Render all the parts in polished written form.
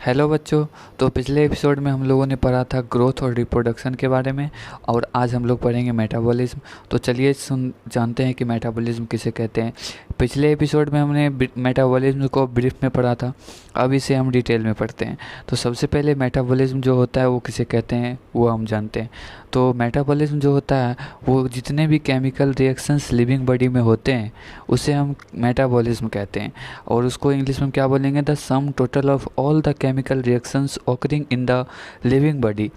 Hello बच्चों। तो पिछले एपिसोड में हम लोगों ने पढ़ा था ग्रोथ और रिप्रोडक्शन के बारे में और आज हम लोग पढ़ेंगे मेटाबॉलिज्म। तो चलिए सुन जानते हैं कि मेटाबॉलिज्म किसे कहते हैं। पिछले एपिसोड में हमने मेटाबॉलिज्म को ब्रीफ में पढ़ा था, अब इसे हम डिटेल में पढ़ते हैं। तो सबसे पहले मेटाबॉलिज्म जो होता है वो किसे कहते हैं वो हम जानते हैं। तो मेटाबॉलिज्म जो होता है वो जितने भी केमिकल रिएक्शंस लिविंग बॉडी में होते हैं उसे हम मेटाबॉलिज्म कहते हैं। और उसको इंग्लिश में क्या बोलेंगे, the sum total of all the chemical reactions occurring in the living body.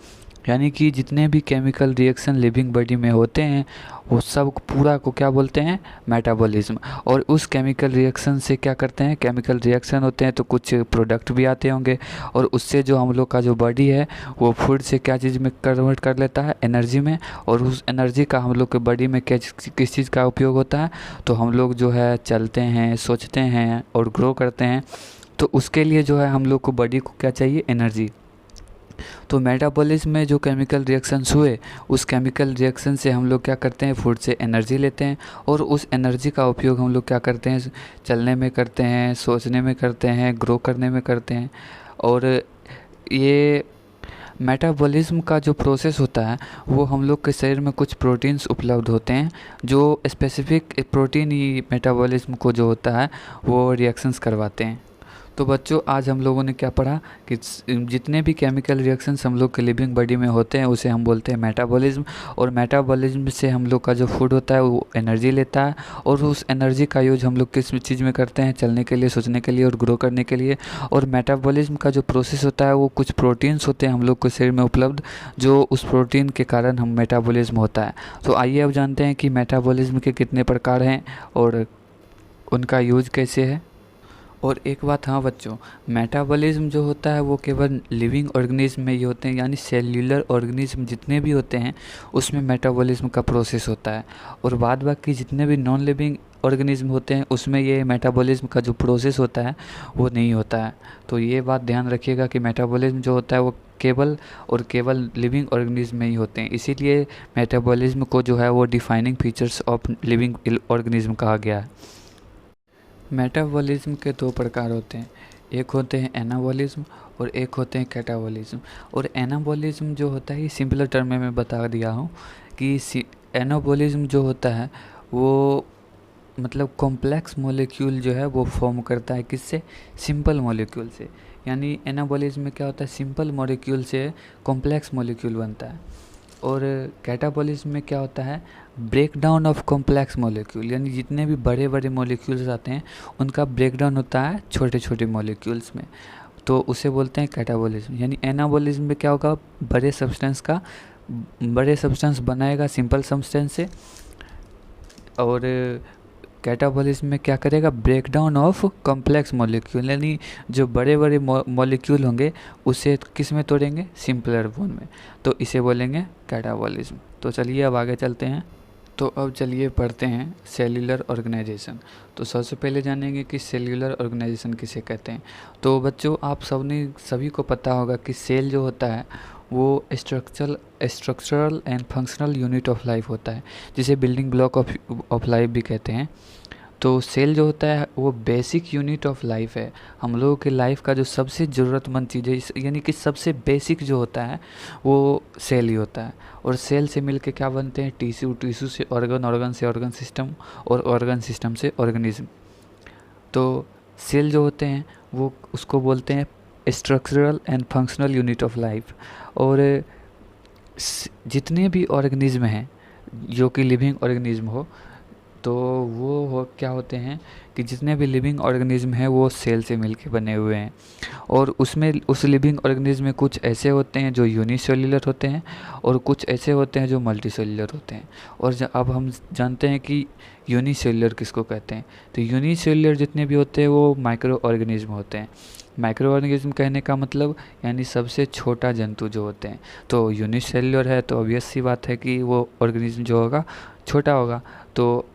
यानी कि जितने भी केमिकल रिएक्शन लिविंग बॉडी में होते हैं वो सब पूरा को क्या बोलते हैं, मेटाबॉलिज्म। और उस केमिकल रिएक्शन से क्या करते हैं, केमिकल रिएक्शन होते हैं तो कुछ प्रोडक्ट भी आते होंगे और उससे जो हम लोग का जो बॉडी है वो फूड से क्या चीज़ में कन्वर्ट कर लेता है, एनर्जी में। और उस एनर्जी का हम लोग के बॉडी में किस चीज़ का उपयोग होता है, तो हम लोग जो है चलते हैं, सोचते हैं और ग्रो करते हैं। तो उसके लिए जो है हम लोग को बॉडी को क्या चाहिए, एनर्जी। तो मेटाबॉलिज्म में जो केमिकल रिएक्शंस हुए उस केमिकल रिएक्शन से हम लोग क्या करते हैं, फूड से एनर्जी लेते हैं और उस एनर्जी का उपयोग हम लोग क्या करते हैं, चलने में करते हैं, सोचने में करते हैं, ग्रो करने में करते हैं। और ये मेटाबॉलिज्म का जो प्रोसेस होता है वो हम लोग के शरीर में कुछ प्रोटीन्स उपलब्ध होते हैं जो स्पेसिफिक प्रोटीन ही मेटाबॉलिज्म को जो होता है वो रिएक्शंस करवाते हैं। तो बच्चों आज हम लोगों ने क्या पढ़ा कि जितने भी केमिकल रिएक्शंस हम लोग के लिविंग बॉडी में होते हैं उसे हम बोलते हैं मेटाबॉलिज्म। और मेटाबॉलिज्म से हम लोग का जो फूड होता है वो एनर्जी लेता है और उस एनर्जी का यूज हम लोग किस चीज़ में करते हैं, चलने के लिए, सोचने के लिए और ग्रो करने के लिए। और मेटाबॉलिज्म का जो प्रोसेस होता है वो कुछ प्रोटीन्स होते हैं हम लोग के शरीर में उपलब्ध, जो उस प्रोटीन के कारण हम मेटाबॉलिज्म होता है। तो आइए अब जानते हैं कि मेटाबॉलिज्म के कितने प्रकार हैं और उनका यूज कैसे है। और एक बात हाँ बच्चों, मेटाबॉलिज्म जो होता है वो केवल लिविंग ऑर्गेनिज्म में ही होते हैं, यानी सेल्यूलर ऑर्गेनिज्म जितने भी होते हैं उसमें मेटाबॉलिज्म का प्रोसेस होता है। और बाद बाकी जितने भी नॉन लिविंग ऑर्गेनिज्म होते हैं उसमें ये मेटाबॉलिज्म का जो प्रोसेस होता है वो नहीं होता है। तो ये बात ध्यान रखिएगा कि मेटाबॉलिज्म जो होता है वो केवल और केवल लिविंग ऑर्गेनिज्म में ही होते हैं। इसीलिए मेटाबॉलिज्म को जो है वो defining features of living organism कहा गया है। मेटाबॉलिज्म के दो प्रकार होते हैं, एक होते हैं एनाबॉलिज्म और एक होते हैं कैटाबॉलिज्म। और एनाबॉलिज्म जो होता है ये सिंपलर टर्म में मैं बता दिया हूँ कि एनाबॉलिज्म जो होता है वो मतलब कॉम्प्लेक्स मॉलिक्यूल जो है वो फॉर्म करता है, किससे, सिंपल मॉलिक्यूल से। यानी एनाबॉलिज्म में क्या होता है, सिंपल मॉलिक्यूल से कॉम्प्लेक्स मॉलिक्यूल बनता है। और कैटाबॉलिज्म में क्या होता है, break down of complex molecule, यानी जितने भी बड़े बड़े मॉलिक्यूल्स आते हैं उनका ब्रेक डाउन होता है छोटे छोटे मॉलिक्यूल्स में, तो उसे बोलते हैं कैटाबॉलिज्म। यानी एनाबॉलिज्म में क्या होगा, बड़े सब्सटेंस बनाएगा सिंपल सब्सटेंस से। और कैटाबॉलिज्म में क्या करेगा, break down of complex molecule, यानी जो बड़े बड़े मॉलिक्यूल होंगे उसे किस में तोड़ेंगे, सिंपलर फॉर्म में, तो इसे बोलेंगे कैटाबॉलिज्म। तो चलिए अब आगे चलते हैं। तो अब चलिए पढ़ते हैं सेल्यूलर ऑर्गेनाइजेशन। तो सबसे पहले जानेंगे कि सेल्यूलर ऑर्गेनाइजेशन किसे कहते हैं। तो बच्चों आप सभी को पता होगा कि सेल जो होता है वो structural and functional unit of life होता है, जिसे बिल्डिंग ब्लॉक ऑफ लाइफ भी कहते हैं। तो सेल जो होता है वो बेसिक यूनिट ऑफ लाइफ है, हम लोगों के लाइफ का जो सबसे ज़रूरतमंद चीज़ है, यानी कि सबसे बेसिक जो होता है वो सेल ही होता है। और सेल से मिलके क्या बनते हैं, टिश्यू, टिश्यू से ऑर्गन, ऑर्गन से ऑर्गन सिस्टम और ऑर्गन सिस्टम से ऑर्गेनिज्म। तो सेल जो होते हैं वो उसको बोलते हैं structural and functional unit of life. और जितने भी ऑर्गेनिज्म हैं जो कि लिविंग ऑर्गेनिज्म हो, तो वो क्या होते हैं कि जितने भी लिविंग ऑर्गेनिज्म हैं वो सेल से मिलके बने हुए हैं। और उसमें उस लिविंग ऑर्गेनिज्म में कुछ ऐसे होते हैं जो यूनिसेल्युलर होते हैं और कुछ ऐसे होते हैं जो मल्टीसेल्युलर होते हैं। और अब हम जानते हैं कि यूनिसेल्युलर किसको कहते हैं। तो यूनिसेल्युलर जितने भी होते हैं वो माइक्रो ऑर्गेनिज्म होते हैं। माइक्रो ऑर्गेनिज्म कहने का मतलब यानी सबसे छोटा जंतु जो होते हैं। तो यूनिसेल्युलर है तो ऑब्वियस सी बात है कि वो ऑर्गेनिज्म जो होगा छोटा होगा। तो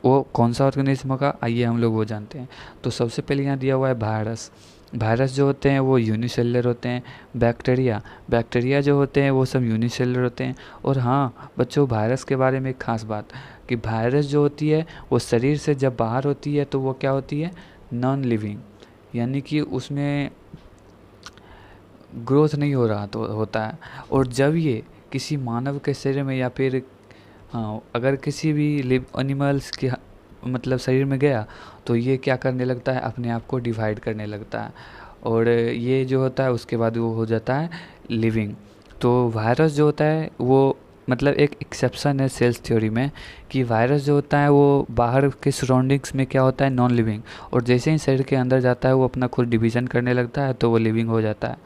वो कौन सा ऑर्गेनिज्म होगा, आइए हम लोग वो जानते हैं। तो सबसे पहले यहाँ दिया हुआ है वायरस। वायरस जो होते हैं वो यूनिसेल्युलर होते हैं। बैक्टीरिया जो होते हैं वो सब यूनिसेल्युलर होते हैं। और हाँ बच्चों, वायरस के बारे में एक खास बात कि वायरस जो होती है वो शरीर से जब बाहर होती है तो वो क्या होती है, नॉन लिविंग, यानी कि उसमें ग्रोथ नहीं हो रहा तो होता है। और जब ये किसी मानव के शरीर में या फिर हाँ, अगर किसी भी लिव एनिमल्स के मतलब शरीर में गया तो ये क्या करने लगता है, अपने आप को डिवाइड करने लगता है, और ये जो होता है उसके बाद वो हो जाता है लिविंग। तो वायरस जो होता है वो मतलब एक एक्सेप्शन है सेल्स थ्योरी में, कि वायरस जो होता है वो बाहर के सराउंडिंग्स में क्या होता है, नॉन लिविंग, और जैसे ही शरीर के अंदर जाता है वो अपना खुद डिवीज़न करने लगता है तो वो लिविंग हो जाता है।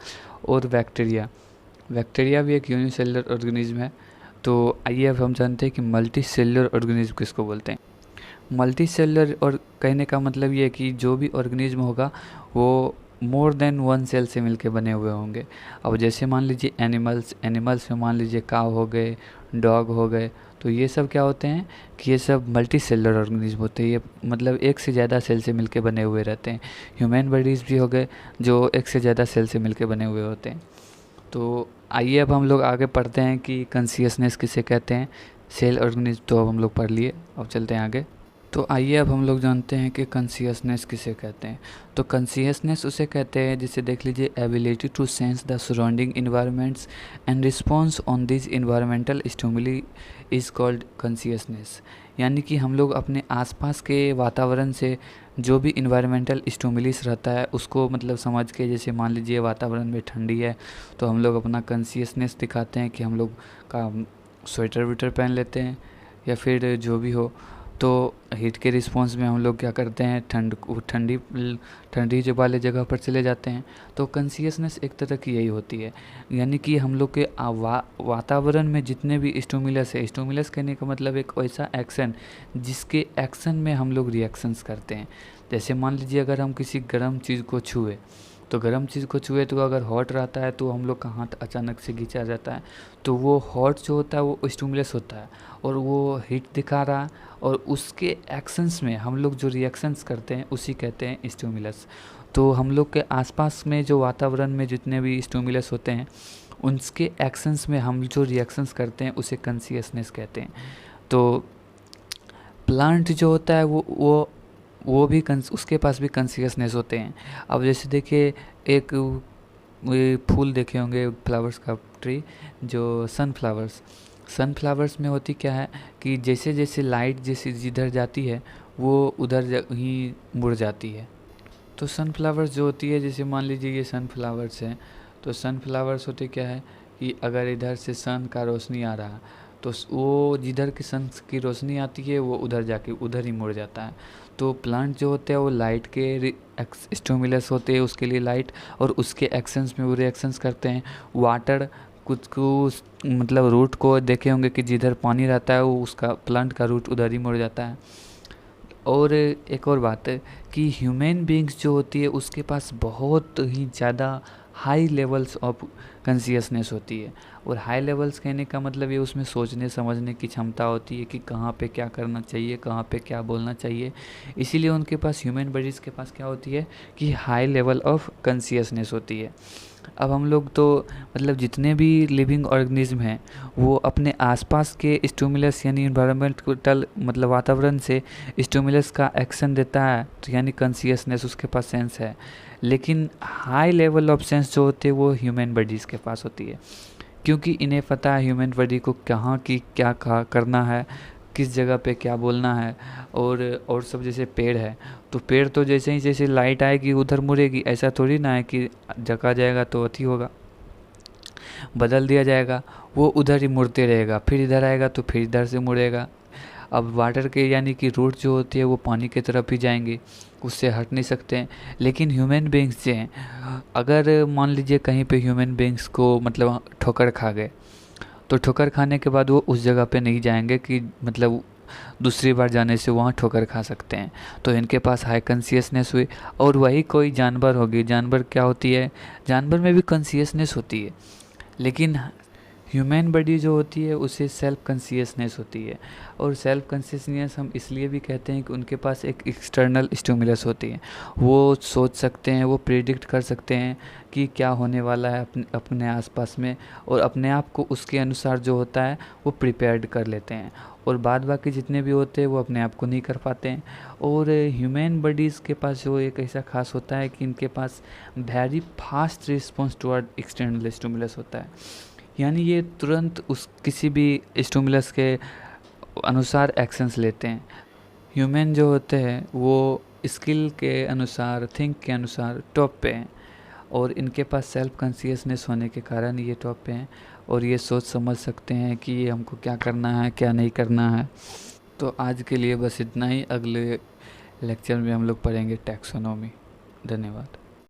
और बैक्टीरिया, बैक्टीरिया भी एक यूनिसेलुलर ऑर्गेनिज्म है। तो आइए अब हम जानते हैं कि मल्टी सेलुलर ऑर्गेनिज्म किसको बोलते हैं। मल्टी सेलुलर और कहने का मतलब ये है कि जो भी ऑर्गेनिज्म होगा वो मोर देन वन सेल से मिलके बने हुए होंगे। अब जैसे मान लीजिए एनिमल्स में मान लीजिए काव हो गए, डॉग हो गए, तो ये सब क्या होते हैं कि ये सब मल्टी सेलुलर ऑर्गेनिज्म होते हैं। ये मतलब एक से ज़्यादा सेल से मिलके बने हुए रहते हैं। ह्यूमन बॉडीज़ भी हो गए जो एक से ज़्यादा सेल से मिलके बने हुए होते हैं। तो आइए अब हम लोग आगे पढ़ते हैं कि कॉन्शियसनेस किसे कहते हैं। सेल ऑर्गेनिज्म तो अब हम लोग पढ़ लिए, अब चलते हैं आगे। तो आइए अब हम लोग जानते हैं कि कॉन्शियसनेस किसे कहते हैं। तो कॉन्शियसनेस उसे कहते हैं जिसे देख लीजिए ability to sense the surrounding environments and response on this environmental stimuli is called consciousness. यानी कि हम लोग अपने आसपास के वातावरण से जो भी इन्वायरमेंटल स्टिमुलिस रहता है उसको मतलब समझ के, जैसे मान लीजिए वातावरण में ठंडी है तो हम लोग अपना कॉन्शियसनेस दिखाते हैं कि हम लोग का स्वेटर वेटर पहन लेते हैं, या फिर जो भी हो। तो हीट के रिस्पॉन्स में हम लोग क्या करते हैं, ठंडी जो वाले जगह पर चले जाते हैं। तो कॉन्शियसनेस एक तरह की यही होती है, यानी कि हम लोग के वातावरण में जितने भी स्टिमुलस है, स्टिमुलस कहने का मतलब एक ऐसा एक्शन जिसके एक्शन में हम लोग रिएक्शंस करते हैं। जैसे मान लीजिए अगर हम किसी गर्म चीज़ को छुए, तो गर्म चीज़ को छुए तो अगर हॉट रहता है तो हम लोग का हाथ अचानक से खींचा जाता है, तो वो हॉट जो होता है वो स्टिमुलस होता है और वो हीट दिखा रहा है, और उसके एक्शंस में हम लोग जो रिएक्शंस करते हैं उसी कहते हैं स्टिमुलस। तो हम लोग के आसपास में जो वातावरण में जितने भी स्टिमुलस होते हैं उनके एक्शंस में हम जो रिएक्शंस करते हैं उसे कॉन्शियसनेस कहते हैं। तो प्लांट जो होता है वो भी उसके पास भी कॉन्शियसनेस होते हैं। अब जैसे देखिए एक ये फूल देखे होंगे, फ्लावर्स का ट्री, जो सनफ्लावर्स में होती क्या है कि जैसे जैसे लाइट जैसे जिधर जाती है वो उधर ही मुड़ जाती है। तो सनफ्लावर्स जो होती है, जैसे मान लीजिए ये सनफ्लावर्स हैं, तो सनफ्लावर्स होते क्या है कि अगर इधर से सन का रोशनी आ रहा तो वो जिधर की सन की रोशनी आती है वो उधर जाके उधर ही मुड़ जाता है। तो प्लांट जो होते हैं वो लाइट के स्टिमुलस होते हैं, उसके लिए लाइट, और उसके एक्शंस में वो रिएक्शंस करते हैं। वाटर कुछ को मतलब रूट को देखे होंगे कि जिधर पानी रहता है वो उसका प्लांट का रूट उधर ही मुड़ जाता है। और एक और बात है कि ह्यूमन बीइंग्स जो होती है उसके पास बहुत ही ज़्यादा हाई लेवल्स ऑफ कॉन्शियसनेस होती है। और हाई लेवल्स कहने का मतलब ये उसमें सोचने समझने की क्षमता होती है कि कहाँ पे क्या करना चाहिए, कहाँ पे क्या बोलना चाहिए। इसीलिए उनके पास, ह्यूमन बॉडीज़ के पास क्या होती है कि हाई लेवल ऑफ कॉन्शियसनेस होती है। अब हम लोग तो मतलब जितने भी लिविंग ऑर्गेनिज्म हैं वो अपने आसपास के स्टिमुलस यानी इन्वायरमेंटल मतलब वातावरण से स्टिमुलस का एक्शन देता है, तो यानी कॉन्शियसनेस उसके पास सेंस है। लेकिन हाई लेवल ऑफ सेंस जो होते हैं वो ह्यूमन बॉडीज़ के पास होती है, क्योंकि इन्हें पता है ह्यूमन बॉडी को कहाँ की क्या करना है, किस जगह पे क्या बोलना है। और सब जैसे पेड़ है, तो पेड़ तो जैसे लाइट आएगी उधर मुड़ेगी, ऐसा थोड़ी ना है कि जगा जाएगा तो अथी होगा, बदल दिया जाएगा, वो उधर ही मुड़ते रहेगा, फिर इधर आएगा तो फिर इधर से मुड़ेगा। अब वाटर के यानी कि रूट जो होती है वो पानी की तरफ ही जाएंगे, उससे हट नहीं सकते हैं। लेकिन ह्यूमन बींग्स जो हैं, अगर मान लीजिए कहीं पे ह्यूमन बींग्स को मतलब ठोकर खा गए, तो ठोकर खाने के बाद वो उस जगह पे नहीं जाएंगे कि मतलब दूसरी बार जाने से वहाँ ठोकर खा सकते हैं। तो इनके पास हाई कॉन्शियसनेस हुई। और वही कोई जानवर होगी, जानवर क्या होती है, जानवर में भी कॉन्शियसनेस होती है, लेकिन ह्यूमन बॉडी जो होती है उसे सेल्फ कॉन्शियसनेस होती है, और सेल्फ कॉन्शियसनेस हम इसलिए भी कहते हैं कि उनके पास एक एक्सटर्नल स्टिमुलस होती है। वो सोच सकते हैं, वो प्रिडिक्ट कर सकते हैं कि क्या होने वाला है अपने अपने आसपास में, और अपने आप को उसके अनुसार जो होता है वो प्रिपेयर्ड कर लेते हैं, और बाद बाकी जितने भी होते हैं वो अपने आप को नहीं कर पाते हैं। और ह्यूमन बॉडीज़ के पास जो एक ऐसा खास होता है कि इनके पास very fast response toward external stimulus होता है, यानी ये तुरंत उस किसी भी स्टिमुलस के अनुसार एक्शंस लेते हैं। ह्यूमन जो होते हैं वो स्किल के अनुसार, थिंक के अनुसार टॉप पे हैं, और इनके पास सेल्फ कॉन्शियसनेस होने के कारण ये टॉप पे हैं, और ये सोच समझ सकते हैं कि ये हमको क्या करना है क्या नहीं करना है। तो आज के लिए बस इतना ही। अगले लेक्चर में हम लोग पढ़ेंगे टैक्सोनॉमी। धन्यवाद।